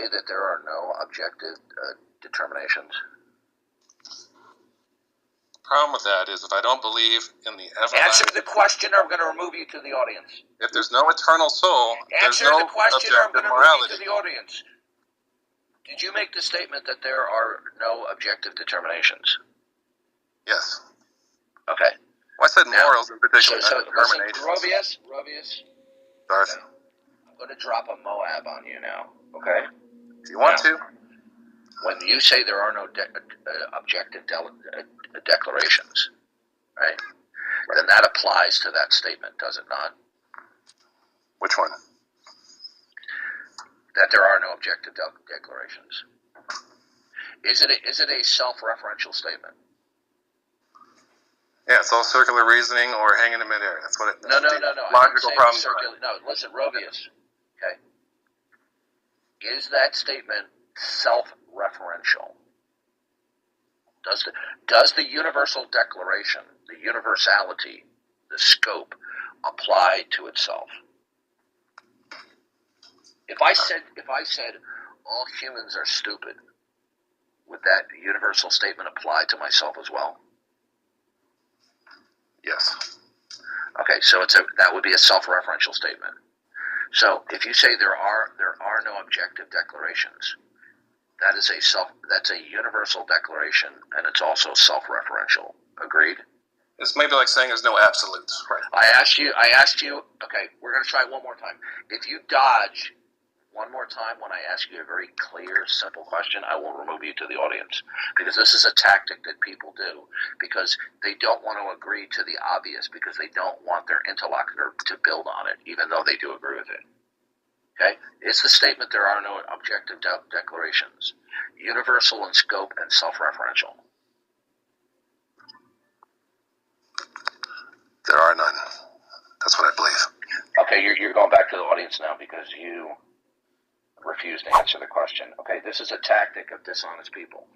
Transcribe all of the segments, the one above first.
say that there are no objective determinations? The problem with that is if I don't believe in the everlasting... Answer the question or I'm going to remove you to the audience. If there's no eternal soul, there's no Answer the question or I'm objective going to remove you morality. to the audience. Did you make the statement that there are no objective determinations? Yes. Okay. Well, I said morals in particular, So not determinations. Robius. Darth. Okay. I'm going to drop a Moab on you now, okay? If you want to. When you say there are no objective declarations, right, then that applies to that statement, does it not? Which one? That there are no objective declarations. Is it a self-referential statement? Yeah, it's all circular reasoning or hanging in midair. That's what it. No. Logical problem. No, listen, Robius. Okay. Is that statement self-referential? Does the universal declaration, the universality, the scope, apply to itself? If I said all humans are stupid, would that universal statement apply to myself as well? Yes. Okay, so that would be a self-referential statement. So if you say there are no objective declarations, that's a universal declaration, and it's also self-referential. Agreed? It's maybe like saying there's no absolutes, right? I asked you. Okay, we're going to try it one more time. If you dodge one more time when I ask you a very clear, simple question, I will remove you to the audience, because this is a tactic that people do because they don't want to agree to the obvious, because they don't want their interlocutor to build on it, even though they do agree with it. Okay? It's the statement there are no objective declarations, universal in scope and self-referential. There are none. That's what I believe. Okay, you're going back to the audience now because you refuse to answer the question. Okay, this is a tactic of dishonest people.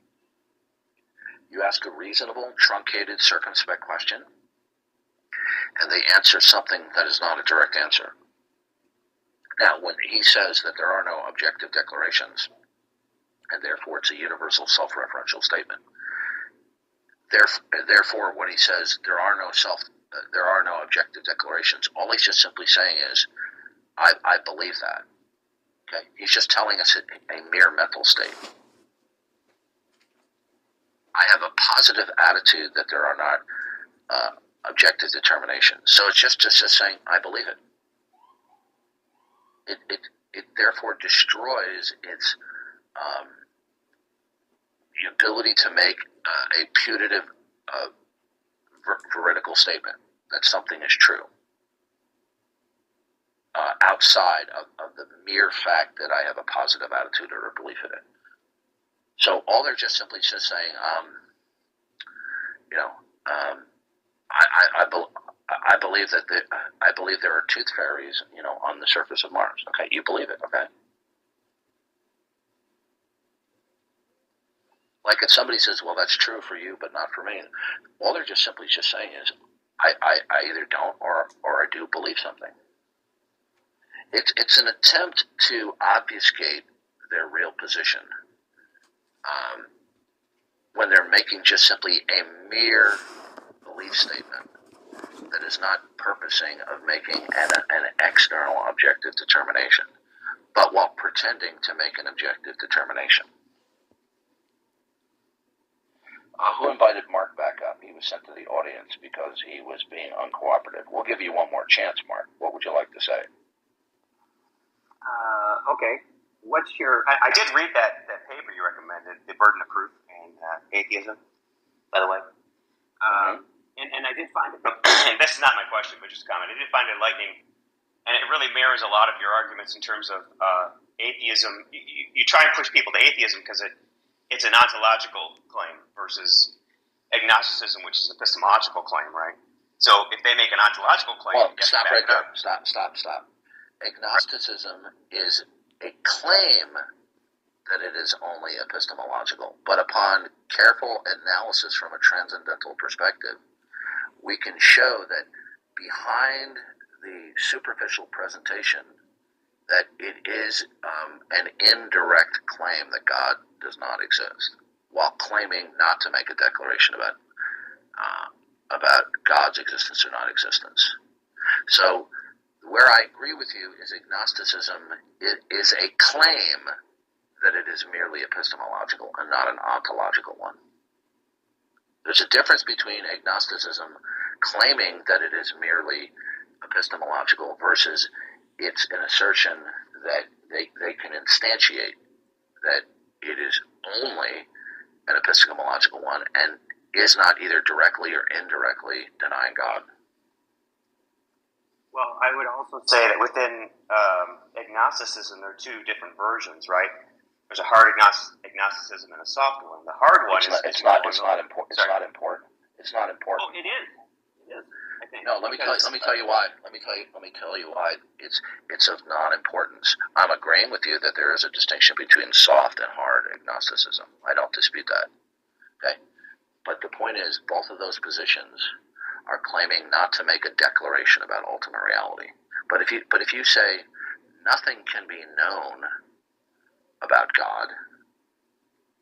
You ask a reasonable, truncated, circumspect question, and they answer something that is not a direct answer. Now, when he says that there are no objective declarations, and therefore it's a universal self-referential statement, therefore when he says there are no objective declarations, all he's just simply saying is, I believe that. Okay, he's just telling us a mere mental state. I have a positive attitude that there are not objective determinations. So it's just saying, I believe it. It therefore destroys its ability to make a putative veridical statement that something is true. Outside of the mere fact that I have a positive attitude or a belief in it. So all they're just simply just saying, I believe that I believe there are tooth fairies, on the surface of Mars. Okay, you believe it, okay? Like if somebody says, well, that's true for you, but not for me, all they're just simply just saying is, I either don't or I do believe something. It's an attempt to obfuscate their real position when they're making just simply a mere belief statement that is not purposing of making an external objective determination, but while pretending to make an objective determination. Who invited Mark back up? He was sent to the audience because he was being uncooperative. We'll give you one more chance, Mark. What would you like to say? Okay. What's your... I did read that paper you recommended, The Burden of Proof and Atheism, by the way. And I did find it... This is not my question, but just a comment. I did find it enlightening, and it really mirrors a lot of your arguments in terms of atheism. You try and push people to atheism because it's an ontological claim versus agnosticism, which is an epistemological claim, right? So if they make an ontological claim... Well, stop right there. Stop. Agnosticism is a claim that it is only epistemological, but upon careful analysis from a transcendental perspective, we can show that behind the superficial presentation that it is an indirect claim that God does not exist, while claiming not to make a declaration about God's existence or non-existence. So where I agree with you is agnosticism is a claim that it is merely epistemological and not an ontological one. There's a difference between agnosticism claiming that it is merely epistemological versus it's an assertion that they can instantiate that it is only an epistemological one and is not either directly or indirectly denying God. Well, I would also say that within agnosticism, there are two different versions, right? There's a hard agnosticism and a soft one. The hard one it's not important. It's not important. It's not important. Oh, it is. It is. I think. No, let me tell you why. Let me tell you why it's of non-importance. I'm agreeing with you that there is a distinction between soft and hard agnosticism. I don't dispute that. Okay, but the point is, both of those positions are claiming not to make a declaration about ultimate reality. But if you say nothing can be known about God,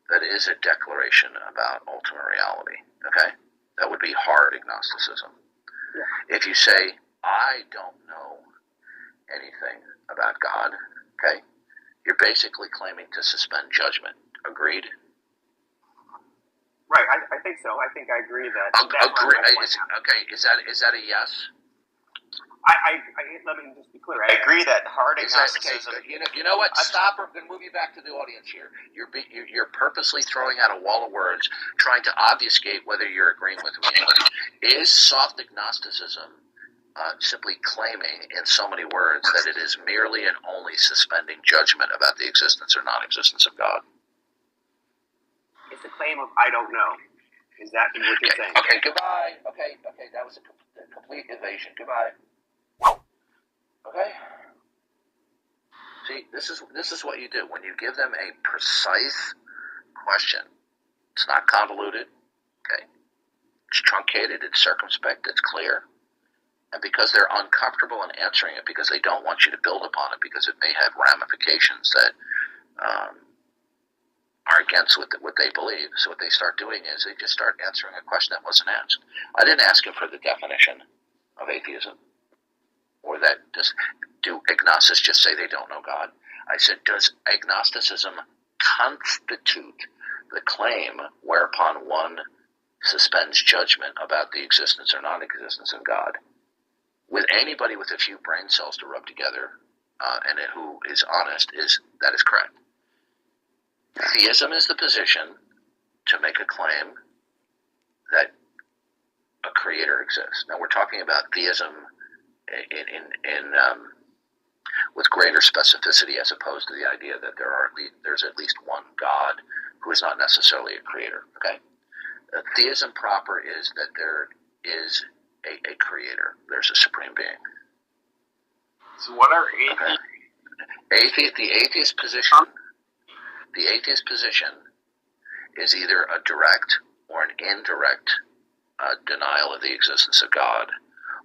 that is a declaration about ultimate reality. Okay, that would be hard agnosticism. Yeah. If you say I don't know anything about God, okay, you're basically claiming to suspend judgment. Agreed? Right, I think so. I think I agree that. Agree. Okay, is that a yes? Let me just be clear. I agree that hard agnosticism. Okay. You know what? Stop. I'm going to move you back to the audience here. You're purposely throwing out a wall of words, trying to obfuscate whether you're agreeing with me. Is soft agnosticism simply claiming, in so many words, that it is merely and only suspending judgment about the existence or non-existence of God? It's a claim of I don't know. Is that what you're saying? Okay. Goodbye. Okay. That was a complete evasion. Goodbye. Okay. See, this is what you do when you give them a precise question. It's not convoluted. Okay. It's truncated. It's circumspect. It's clear. And because they're uncomfortable in answering it, because they don't want you to build upon it, because it may have ramifications that are against what they believe. So what they start doing is they just start answering a question that wasn't asked. I didn't ask him for the definition of atheism. Or that do agnostics just say they don't know God? I said, does agnosticism constitute the claim whereupon one suspends judgment about the existence or non-existence of God? With anybody with a few brain cells to rub together, and who is honest, that is correct. Theism is the position to make a claim that a creator exists. Now we're talking about theism with greater specificity, as opposed to the idea that there's at least one God who is not necessarily a creator. Okay, theism proper is that there is a creator. There's a supreme being. So what are atheists? The atheist position. The atheist position is either a direct or an indirect denial of the existence of God.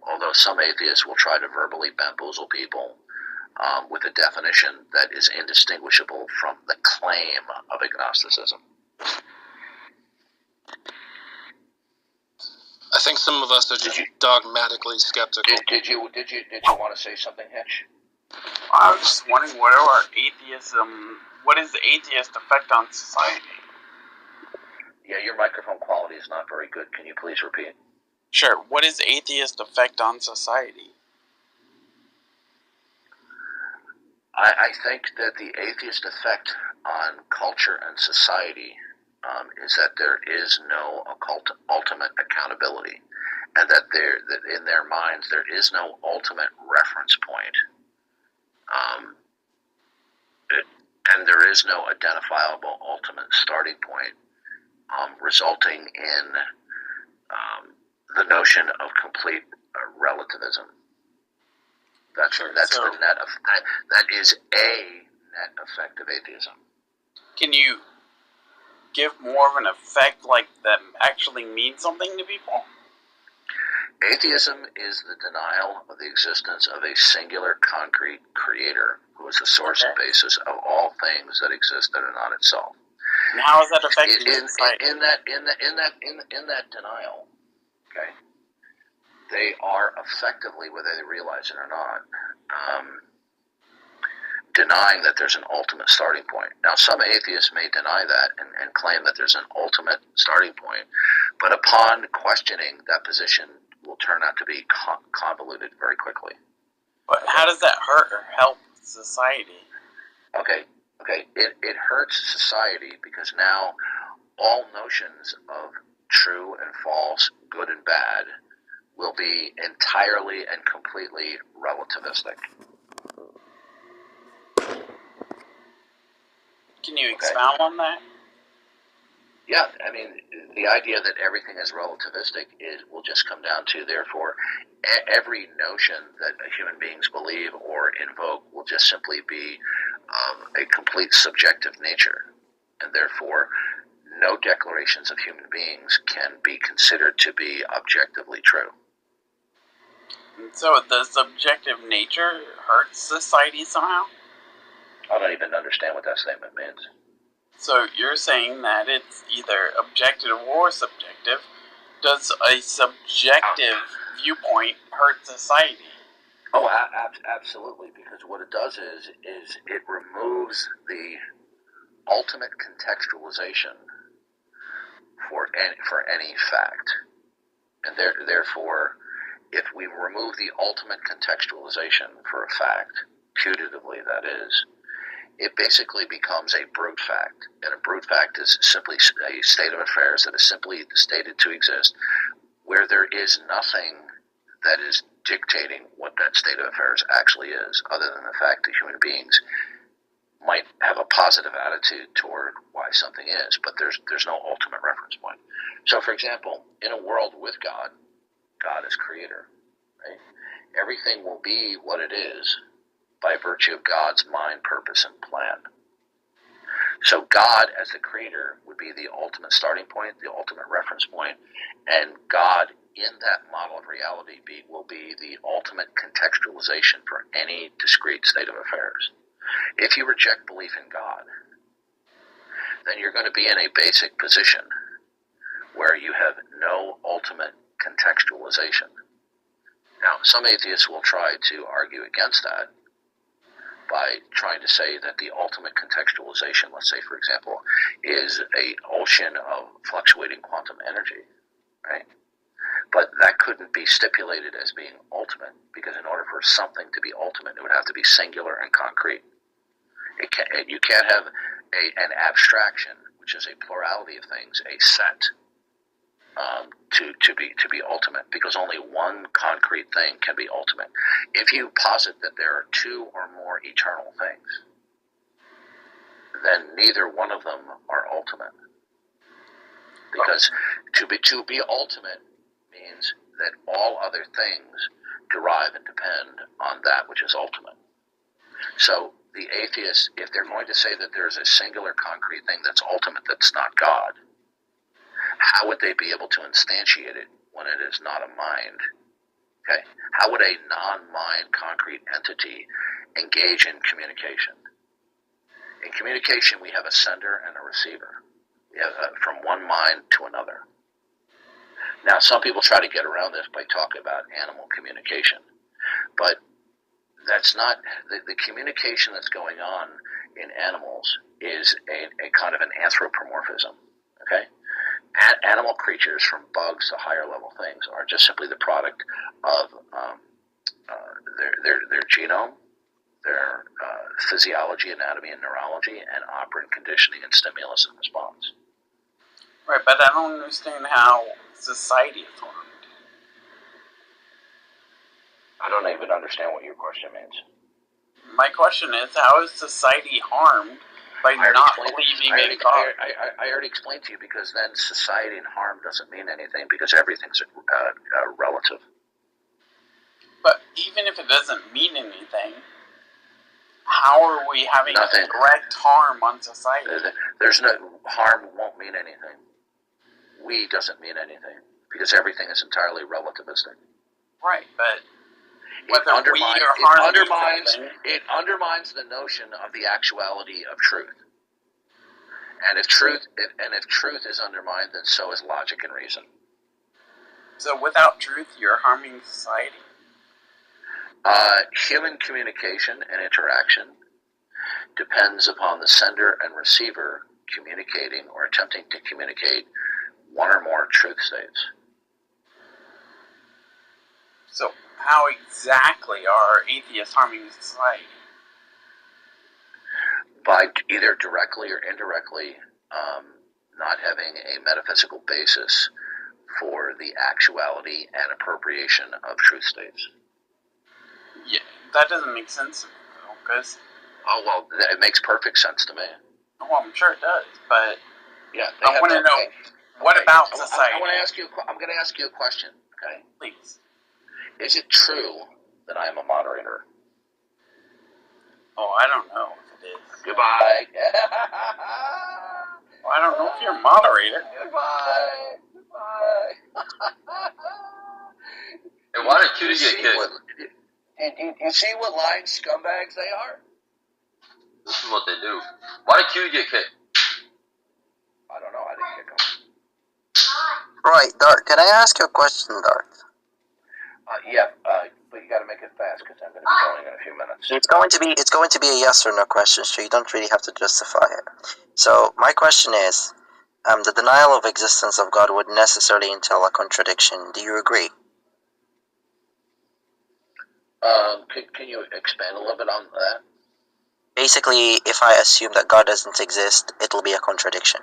Although some atheists will try to verbally bamboozle people with a definition that is indistinguishable from the claim of agnosticism. I think some of us are just dogmatically skeptical. Did you want to say something, Hitch? I was just wondering what is the atheist effect on society? Yeah, your microphone quality is not very good. Can you please repeat? Sure. What is atheist effect on society? I think that the atheist effect on culture and society is that there is no ultimate accountability, and that in their minds there is no ultimate reference point, and there is no identifiable ultimate starting point, resulting in the notion of complete relativism. That is a net effect of atheism. Can you give more of an effect like that actually means something to people? Atheism is the denial of the existence of a singular concrete creator who is the source and basis of all things that exist that are not itself. And how is that affecting society? In that denial, okay, they are effectively, whether they realize it or not, denying that there's an ultimate starting point. Now, some atheists may deny that and claim that there's an ultimate starting point, but upon questioning, that position will turn out to be convoluted very quickly. But how does that hurt or help society? Okay, it hurts society because now all notions of true and false, good and bad, will be entirely and completely relativistic. Can you expound on that? Yeah, I mean, the idea that everything is relativistic will just come down to, therefore, every notion that human beings believe or invoke will just simply be a complete subjective nature, and therefore, no declarations of human beings can be considered to be objectively true. And so the subjective nature hurts society somehow? I don't even understand what that statement means. So you're saying that it's either objective or subjective. Does a subjective viewpoint hurt society? Oh, absolutely, because what it does is it removes the ultimate contextualization for any fact. And therefore, if we remove the ultimate contextualization for a fact, putatively that is, it basically becomes a brute fact. And a brute fact is simply a state of affairs that is simply stated to exist, where there is nothing that is dictating what that state of affairs actually is, other than the fact that human beings might have a positive attitude toward why something is, but there's no ultimate reference point. So, for example, in a world with God, God is creator, right? Everything will be what it is by virtue of God's mind, purpose, and plan. So God, as the creator, would be the ultimate starting point, the ultimate reference point, and God, in that model of reality, will be the ultimate contextualization for any discrete state of affairs. If you reject belief in God, then you're going to be in a basic position where you have no ultimate contextualization. Now, some atheists will try to argue against that by trying to say that the ultimate contextualization, let's say, for example, is an ocean of fluctuating quantum energy, right? But that couldn't be stipulated as being ultimate, because in order for something to be ultimate, it would have to be singular and concrete. You can't have an abstraction, which is a plurality of things, a set, to be ultimate, because only one concrete thing can be ultimate. If you posit that there are two or more eternal things, then neither one of them are ultimate. Because to be ultimate means that all other things derive and depend on that which is ultimate. So the atheists, if they're going to say that there's a singular concrete thing that's ultimate, that's not God, how would they be able to instantiate it when it is not a mind? Okay? How would a non-mind concrete entity engage in communication? In communication, we have a sender and a receiver. We have from one mind to another. Now, some people try to get around this by talking about animal communication, but that's not the communication that's going on in animals is a kind of an anthropomorphism. Okay? Animal creatures, from bugs to higher level things, are just simply the product of their genome, their physiology, anatomy, and neurology, and operant conditioning and stimulus and response. Right, but I don't understand how society is formed. I don't even understand what your question means. My question is, how is society harmed by not believing in God? I already explained to you, because then society and harm doesn't mean anything, because everything's relative. But even if it doesn't mean anything, how are we having direct harm on society? There's no harm won't mean anything. We doesn't mean anything, because everything is entirely relativistic. Right, but It whether undermines, we or it harm undermines, something, it undermines the notion of the actuality of truth. And if truth is undermined, then so is logic and reason. so without truth, you're harming society. Human communication and interaction depends upon the sender and receiver communicating or attempting to communicate one or more truth states. So how exactly are atheists harming society? By either directly or indirectly not having a metaphysical basis for the actuality and appropriation of truth states. Yeah, that doesn't make sense to me, though, because... Oh, well, it makes perfect sense to me. Well, I'm sure it does, but Yeah, I want to know, what about society? I'm going to ask you a question, okay? Please. Is it true that I am a moderator? Oh, I don't know if it is. Goodbye. Well, I don't know if you're a moderator. Goodbye. And why did Cutie get kicked? You see what lying scumbags they are? This is what they do. Why did Cutie get kicked? I don't know. I didn't kick them. Right, Darth. Can I ask you a question, Darth? But you got to make it fast because I'm going to be going in a few minutes. It's going to be a yes or no question, so you don't really have to justify it. So my question is, the denial of existence of God would necessarily entail a contradiction. Do you agree? Can you expand a little bit on that? Basically, if I assume that God doesn't exist, it'll be a contradiction.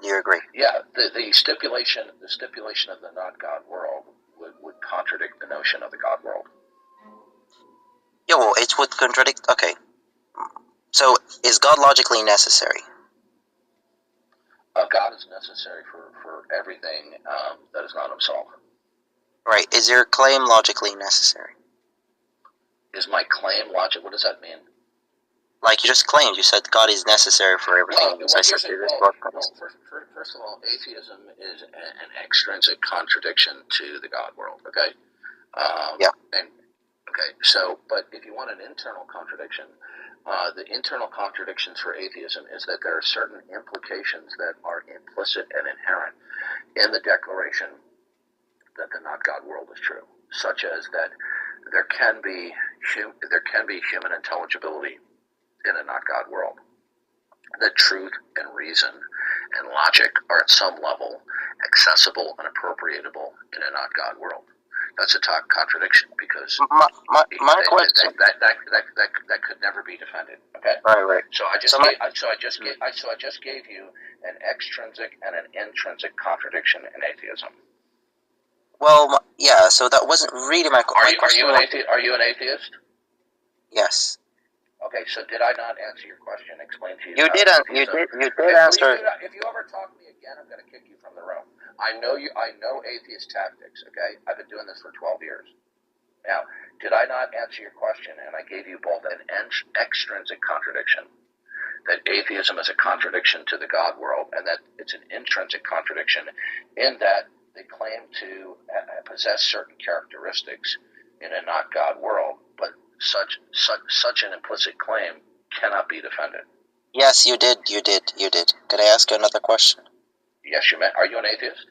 Do you agree? Yeah, the stipulation of the not God world would contradict the notion of the God world. Yeah, well, it would contradict. Okay, so is God logically necessary? God is necessary for everything that is not himself. Right. Is your claim logically necessary? Is my claim logic? What does that mean? Like you just claimed, you said God is necessary for everything. First of all, atheism is an extrinsic contradiction to the God world. Okay. Yeah. But if you want an internal contradiction, the internal contradictions for atheism is that there are certain implications that are implicit and inherent in the declaration that the not God world is true, such as that there can be human intelligibility in a not God world. That truth and reason and logic are at some level accessible and appropriatable in a not God world. That's a contradiction because my question that could never be defended. Okay. Right. So I just gave you an extrinsic and an intrinsic contradiction in atheism. Well, yeah. So that wasn't really my question. Are you an atheist? Yes. Okay, so did I not answer your question? Explain to you. You did answer. If you ever talk to me again, I'm going to kick you from the room. I know atheist tactics. Okay, I've been doing this for 12 years. Now, did I not answer your question? And I gave you both an extrinsic contradiction, that atheism is a contradiction to the God world, and that it's an intrinsic contradiction in that they claim to possess certain characteristics in a not God world, but such an implicit claim cannot be defended. Yes, you did. Could I ask you another question? Yes, you may. Are you an atheist?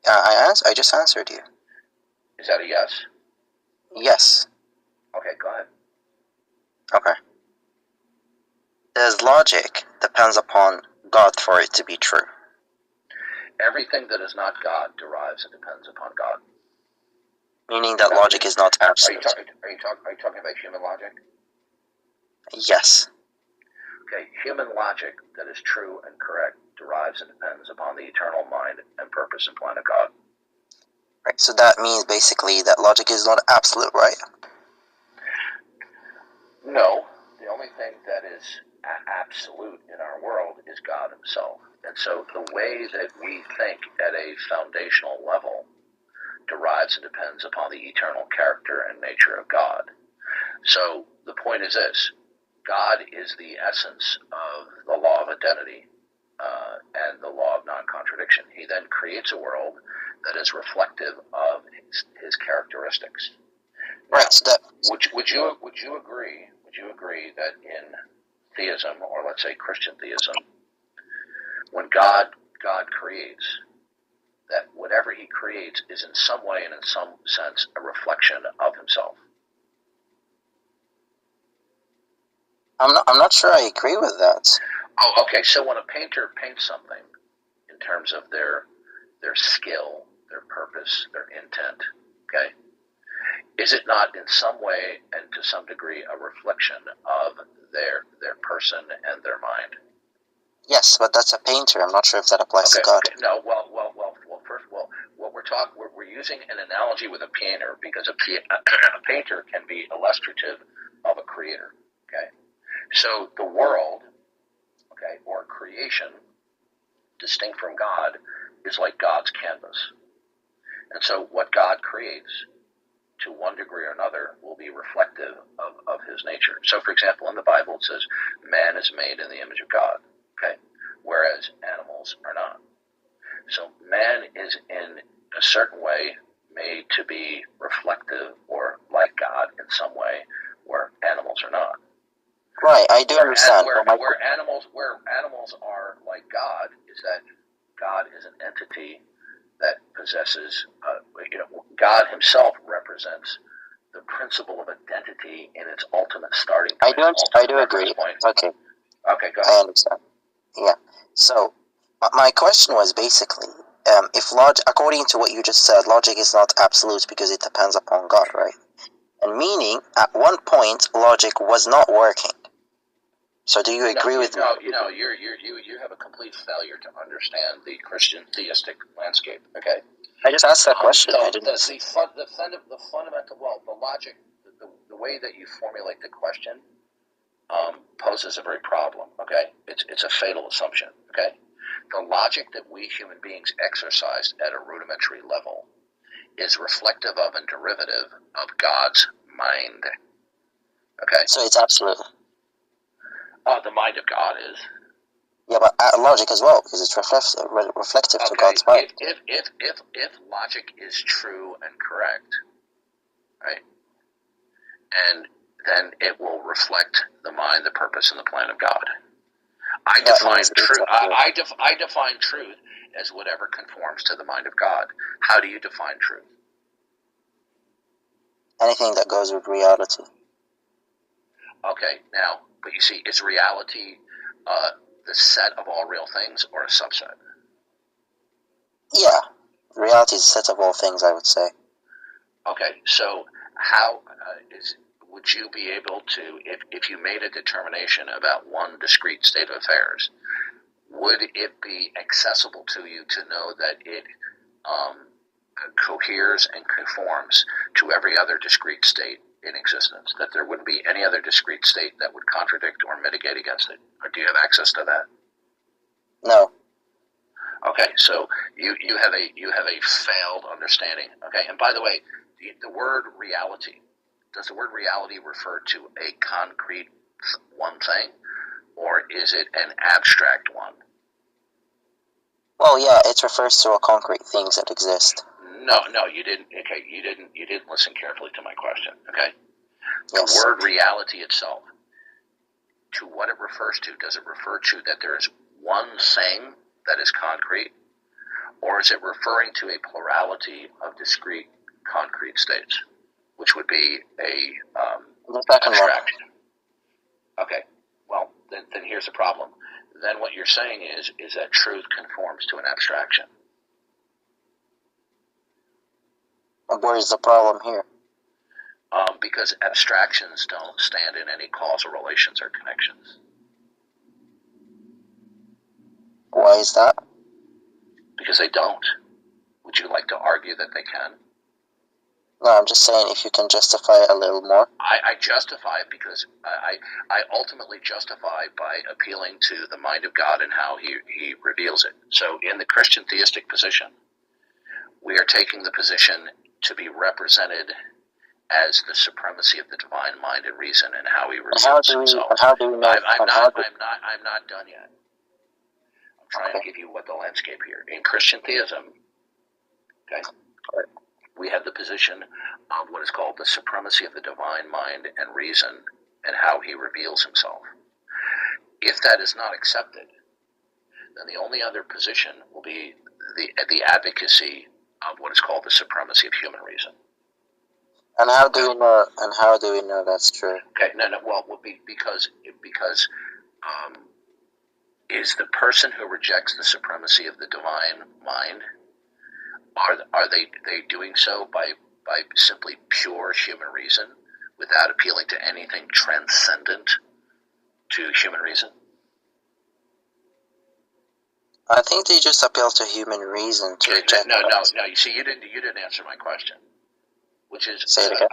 I just answered you. Is that a yes? Yes. Okay, go ahead. Okay. Does logic depends upon God for it to be true? Everything that is not God derives and depends upon God. Meaning that logic is not absolute. Are you talking about human logic? Yes. Okay, human logic that is true and correct derives and depends upon the eternal mind and purpose and plan of God. Right, so that means basically that logic is not absolute, right? No, the only thing that is absolute in our world is God himself. And so the way that we think at a foundational level derives and depends upon the eternal character and nature of God. So the point is this: God is the essence of the law of identity and the law of non-contradiction. He then creates a world that is reflective of his characteristics. Right. Now, So that, would you agree? Would you agree that in theism, or let's say Christian theism, when God creates, that whatever he creates is in some way and in some sense a reflection of himself? I'm not sure I agree with that. Oh, okay. So when a painter paints something in terms of their skill, their purpose, their intent, okay, is it not in some way and to some degree a reflection of their person and their mind? Yes, but that's a painter. I'm not sure if that applies to God. Okay. No. Well. First of all, what we're using an analogy with a painter because a painter can be illustrative of a creator. Okay. So the world, okay, or creation, distinct from God, is like God's canvas. And so what God creates, to one degree or another, will be reflective of his nature. So, for example, in the Bible it says, man is made in the image of God, okay, whereas animals are not. So man is in a certain way made to be reflective or like God in some way, where animals are not. Right, I do understand. Where animals are like God is that God is an entity that possesses, God himself represents the principle of identity in its ultimate starting point. I do agree. Point. Okay. Okay, go ahead. I understand. Yeah. So, my question was basically, if logic, according to what you just said, logic is not absolute because it depends upon God, right? And meaning, at one point, logic was not working. So, do you agree with me? No, you have a complete failure to understand the Christian theistic landscape. Okay. I just asked that question. The fundamental, the logic, the way that you formulate the question poses a very problem. Okay, it's a fatal assumption. Okay, the logic that we human beings exercise at a rudimentary level is reflective of and derivative of God's mind. Okay, so it's absolute. The mind of God is. Yeah, but logic as well, because it's reflective to God's mind. If logic is true and correct, right, and then it will reflect the mind, the purpose, and the plan of God. I define truth. I define truth as whatever conforms to the mind of God. How do you define truth? Anything that goes with reality. Okay, now, but you see, is reality the set of all real things or a subset? Yeah, reality is a set of all things, I would say. Okay, so how would you be able to, if you made a determination about one discrete state of affairs, would it be accessible to you to know that it coheres and conforms to every other discrete state in existence, that there wouldn't be any other discrete state that would contradict or mitigate against it? Or do you have access to that? No. Okay, so you have a failed understanding. Okay, and by the way, the word reality, does the word reality refer to a concrete one thing, or is it an abstract one? Well, yeah, it refers to a concrete things that exist. No, you didn't. Okay, you didn't listen carefully to my question. Okay, the Yes. word reality itself, to what it refers to, does it refer to that there is one thing that is concrete, or is it referring to a plurality of discrete concrete states, which would be abstraction? Okay, well, then here's the problem. Then what you're saying is that truth conforms to an abstraction. Where is the problem here? Because abstractions don't stand in any causal relations or connections. Why is that? Because they don't. Would you like to argue that they can? No, I'm just saying if you can justify it a little more. I justify it because I ultimately justify by appealing to the mind of God and how he reveals it. So in the Christian theistic position, we are taking the position to be represented as the supremacy of the divine mind and reason and how he reveals himself. How do we know? I'm not done yet. I'm trying to give you what the landscape here. In Christian theism, Okay? We have the position of what is called the supremacy of the divine mind and reason and how he reveals himself. If that is not accepted, then the only other position will be the advocacy of what is called the supremacy of human reason. And how do we know? And how do we know that's true? Okay, no, well, because is the person who rejects the supremacy of the divine mind, are they doing so by simply pure human reason without appealing to anything transcendent to human reason? I think they just appeal to human reason to reject. No. You see, you didn't answer my question, which is Say it again.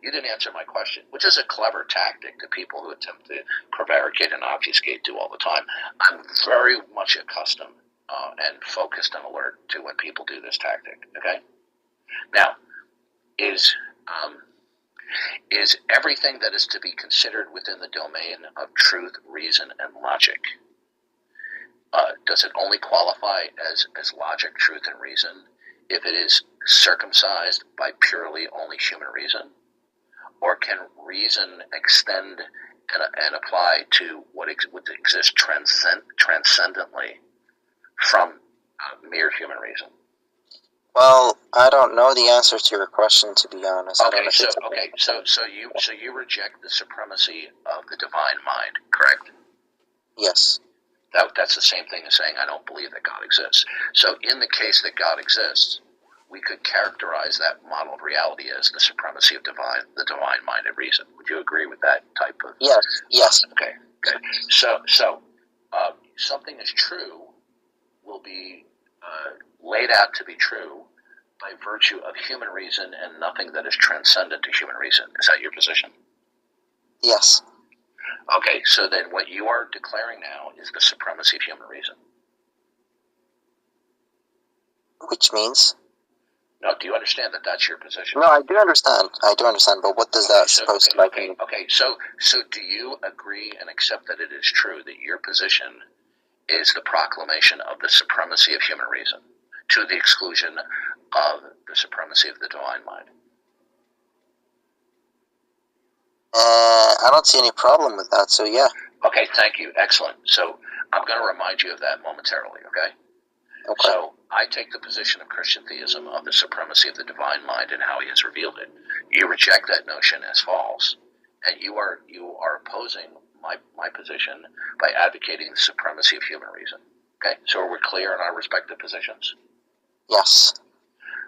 You didn't answer my question, which is a clever tactic that people who attempt to prevaricate and obfuscate do all the time. I'm very much accustomed and focused and alert to when people do this tactic. Okay, now is everything that is to be considered within the domain of truth, reason, and logic? Does it only qualify as logic, truth, and reason if it is circumcised by purely only human reason? Or can reason extend and apply to what would exist transcendently from mere human reason? Well, I don't know the answer to your question, to be honest. So you reject the supremacy of the divine mind, correct? Yes. That's the same thing as saying I don't believe that God exists. So in the case that God exists, we could characterize that model of reality as the supremacy of the divine mind and reason. Would you agree with that type of? Yes. Okay. So something is true will be laid out to be true by virtue of human reason and nothing that is transcendent to human reason. Is that your position? Yes. Okay, so then what you are declaring now is the supremacy of human reason. Which means? No, do you understand that that's your position? No, I do understand, but what does that supposed to mean? Okay, so do you agree and accept that it is true that your position is the proclamation of the supremacy of human reason to the exclusion of the supremacy of the divine mind? I don't see any problem with that, so yeah. Okay, thank you. Excellent. So I'm going to remind you of that momentarily, okay? Okay. So I take the position of Christian theism of the supremacy of the divine mind and how he has revealed it. You reject that notion as false, and you are opposing my position by advocating the supremacy of human reason. Okay, so are we clear in our respective positions? Yes.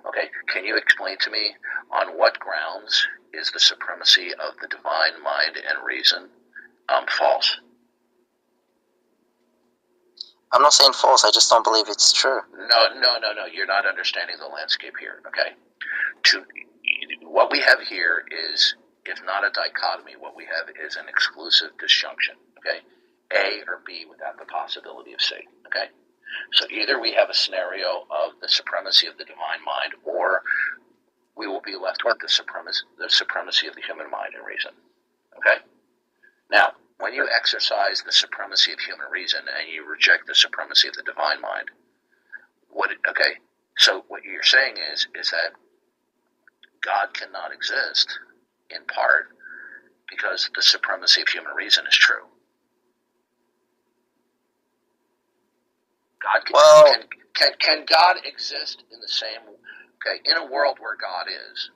Okay, can you explain to me on what grounds is the supremacy of the divine mind and reason false? I'm not saying false, I just don't believe it's true. No, you're not understanding the landscape here, okay? What we have here is, if not a dichotomy, what we have is an exclusive disjunction, okay? A or B without the possibility of C, okay? So either we have a scenario of the supremacy of the divine mind, or we will be left with the supremacy of the human mind and reason, okay? Now, when you exercise the supremacy of human reason and you reject the supremacy of the divine mind, so what you're saying is that God cannot exist in part because the supremacy of human reason is true. Can God exist in the same, in a world where God is,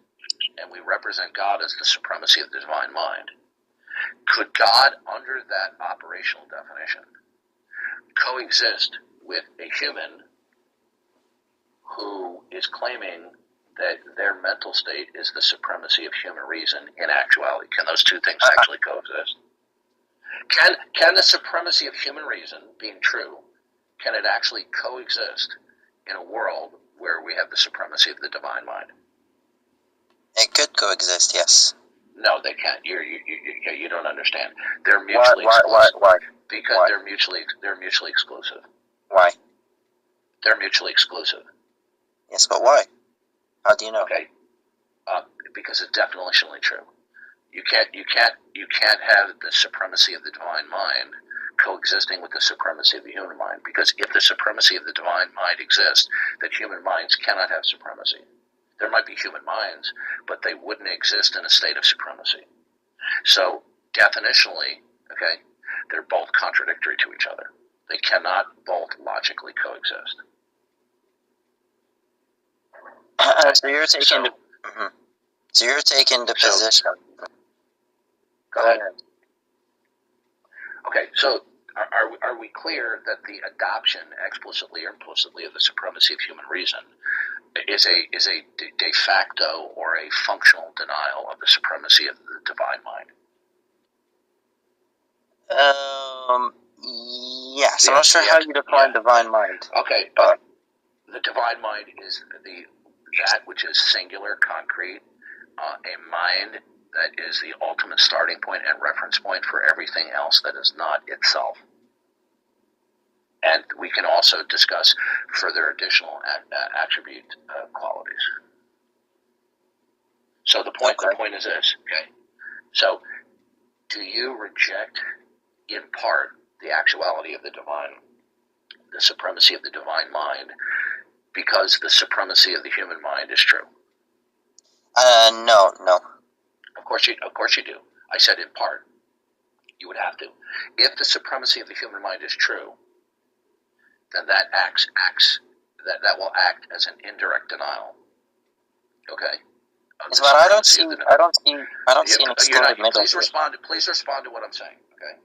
and we represent God as the supremacy of the divine mind, could God, under that operational definition, coexist with a human who is claiming that their mental state is the supremacy of human reason in actuality? Can those two things actually coexist? Can the supremacy of human reason, being true, can it actually coexist in a world where we have the supremacy of the divine mind? It could coexist, yes. No, they can't. You don't understand. They're mutually exclusive. Why? Because Why? they're mutually exclusive. Why? They're mutually exclusive. Yes, but why? How do you know? Okay, because it's definitionally true. You can't have the supremacy of the divine mind coexisting with the supremacy of the human mind. Because if the supremacy of the divine mind exists, then human minds cannot have supremacy. There might be human minds, but they wouldn't exist in a state of supremacy. So, definitionally, okay, they're both contradictory to each other. They cannot both logically coexist. So you're taking the position. Go ahead. Okay, so are we clear that the adoption, explicitly or implicitly, of the supremacy of human reason is a de facto or a functional denial of the supremacy of the divine mind? Yes, I'm not sure how you define divine mind. Okay, but the divine mind is that which is singular, concrete, a mind that is the ultimate starting point and reference point for everything else that is not itself. And we can also discuss further additional attribute qualities. So the point is this, okay? So, do you reject, in part, the actuality of the divine, the supremacy of the divine mind, because the supremacy of the human mind is true? No. Of course you do. I said in part. You would have to. If the supremacy of the human mind is true, then that that will act as an indirect denial. Okay. But I don't see an excluded middle. Please respond to what I'm saying. Okay.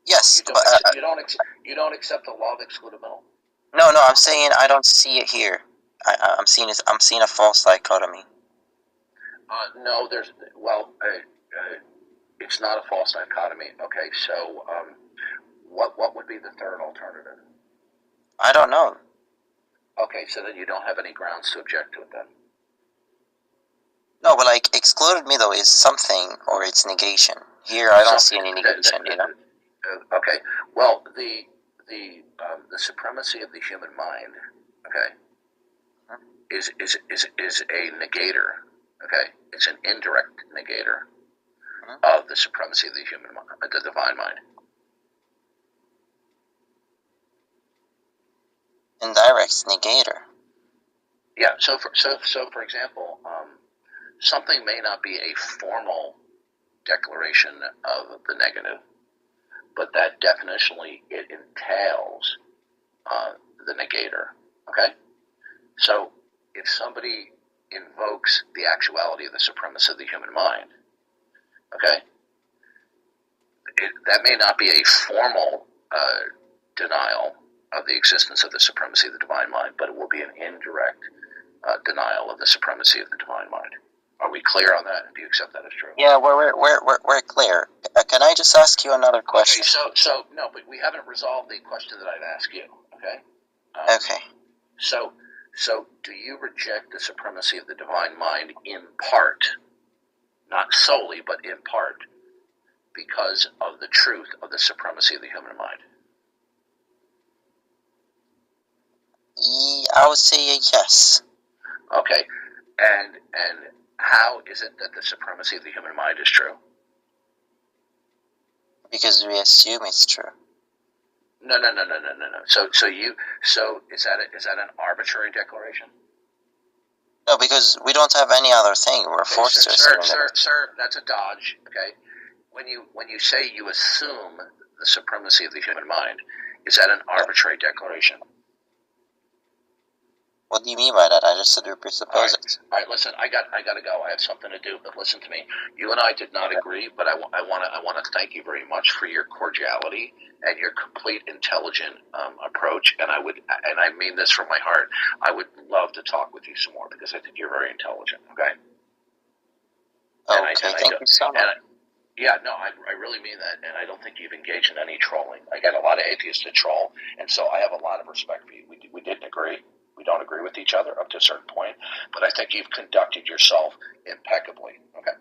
Yes, you don't accept the law of excluded middle. No. I'm saying I don't see it here. I'm seeing a false dichotomy. No, it's not a false dichotomy. Okay, so what would be the third alternative? I don't know. Okay, so then you don't have any grounds to object to it then. No, but like excluded middle is something or it's negation. Here I don't see any negation. Okay, well the supremacy of the human mind, okay, is a negator. Okay, it's an indirect negator of the supremacy of the human mind, the divine mind. Indirect negator. Yeah. So for example, something may not be a formal declaration of the negative, but that definitionally it entails the negator. Okay. So if somebody invokes the actuality of the supremacy of the human mind, okay, that may not be a formal denial of the existence of the supremacy of the divine mind, but it will be an indirect denial of the supremacy of the divine mind. Are we clear on that? Do you accept that as true? Yeah, we're clear. Can I just ask you another question? Okay, so no, but we haven't resolved the question that I've asked you. Okay. Okay. So do you reject the supremacy of the divine mind in part, not solely, but in part, because of the truth of the supremacy of the human mind? I would say yes. Okay, and how is it that the supremacy of the human mind is true? Because we assume it's true. No. So is that an arbitrary declaration? No, because we don't have any other thing. We're forced to assume. Sir, that's a dodge. Okay, when you say you assume the supremacy of the human mind, is that an arbitrary declaration? What do you mean by that? I just said we presuppose it. All right, listen, I got to go. I have something to do, but listen to me. You and I did not agree, but I want to thank you very much for your cordiality and your complete intelligent approach. And I mean this from my heart. I would love to talk with you some more because I think you're very intelligent. Okay. Thank you so much. Yeah, no, I really mean that, and I don't think you've engaged in any trolling. I got a lot of atheists to troll, and so I have a lot of respect for you. We didn't agree. We don't agree with each other up to a certain point, but I think you've conducted yourself impeccably. Okay.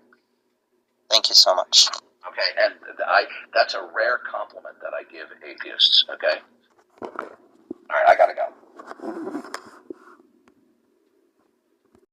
Thank you so much. Okay, and that's a rare compliment that I give atheists. Okay. All right, I gotta go.